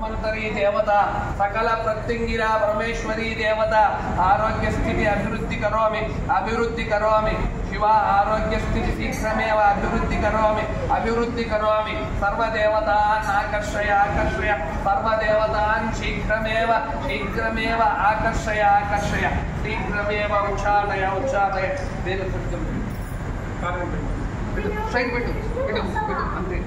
धन्वंतरी देवता सकल प्रत्यंगिरा परमेश्वरी देवता आरोग्य स्थिति अभिवृद्धि करोमि शिवा आरोग्य स्थिति शीघ्रमेव अभिवृद्धि करोमि सर्वदेवतान् आकर्षय सर्वदेवतान् शीघ्रमेव आकर्षय शीघ्रमेव उच्चाटय स्ट्रैट अंते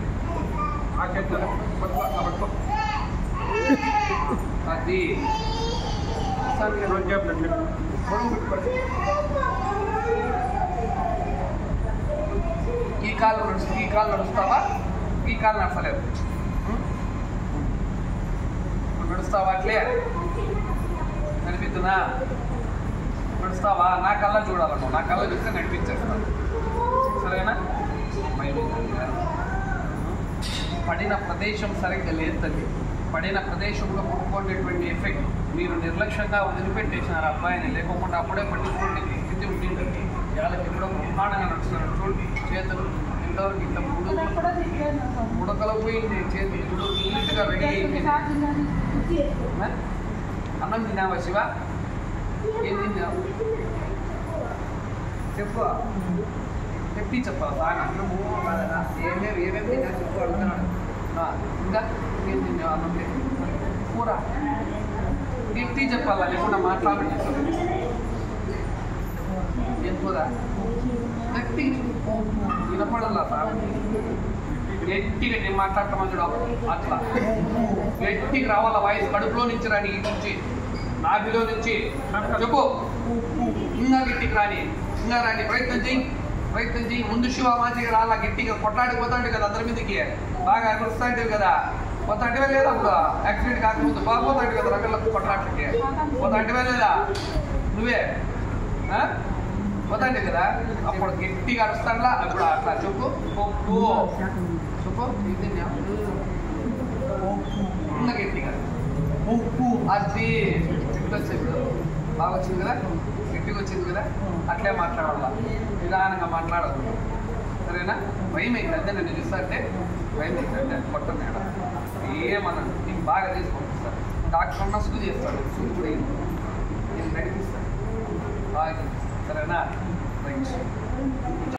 అది ఈ కాలు నడుస్తావా ఈ కాలు నడసలేదు నడుస్తావా అట్లే నడిపిద్దునా నడుస్తావా నా కళ్ళ చూడాలను నా కళ్ళ చూస్తే నడిపించేస్తాను సరేనా పడిన ప్రదేశం సరిగ్గా లేదు తల్లి పడిన ప్రదేశంలో కొనుక్కునేటువంటి ఎఫెక్ట్ మీరు నిర్లక్ష్యంగా వదిలిపెట్టేసినారు అబ్బాయిని లేకుండా అప్పుడే పట్టించుకోండి స్థితి ఉంటుంది వాళ్ళకి ఎప్పుడో బ్రహ్మాండంగా నడుస్తున్నారు చూడు చేతులు ఇంతవరకు ఇంత ముడకలు పోయింది చేతులు ఇప్పుడు నీట్గా రెడీ అయింది అన్నం తిన్నావా శివ ఏం తిన్నావు చెప్పు చెప్పి చెప్పాలి బాగా అన్నము ఏమేమి తిన్నా చెప్పు అడుగుతున్నాడు ఇంకా ఏం తిన్నావు అన్నం కూర గట్టి చెప్పాలా లేకుండా మాట్లాడండి ఏం కూర గట్టి వినపడాలా సార్ గట్టిగా నేను మాట్లాడతామని చూడ అట్లా గట్టిగా రావాలా వాయిస్ కడుపులో నుంచి రాని ఈ నుంచి నాభిలో నుంచి చెప్పు ఇంకా గట్టికి రాని ప్రయత్నం చేయి ముందు శివ మాదిరిగా రాలా గట్టిగా కొట్లాడిపోతాడు కదా అందరి మీదకి బాగా ఎగురుస్తాంటివి కదా పోతాంటివే లేదా అప్పుడు యాక్సిడెంట్ కాకముందు బాగా పోతాంటి కదా రకలకు కొట్లాటకి పోతాంటివే లేదా నువ్వే పోతాంటి కదా అప్పుడు గట్టిగా అరుస్తాండ్లా అప్పుడు అట్లా చెప్పు ఇది ఇంకా గట్టిగా అది వచ్చింది బాగా వచ్చింది కదా గట్టిగా వచ్చింది కదా అట్లే మాట్లాడాలా నిదానంగా మాట్లాడదు సరేనా భయం అవుతుంది అదే నేను చూస్తాంటే భయం అవుతుంది కొట్టనే ఏమన్నా నీకు బాగా చేసి పంపిస్తాను డాక్టర్ అన్నా సూది చేస్తాడు సూది కూడా నేను నడిపిస్తాను బాగా సరేనా రైట్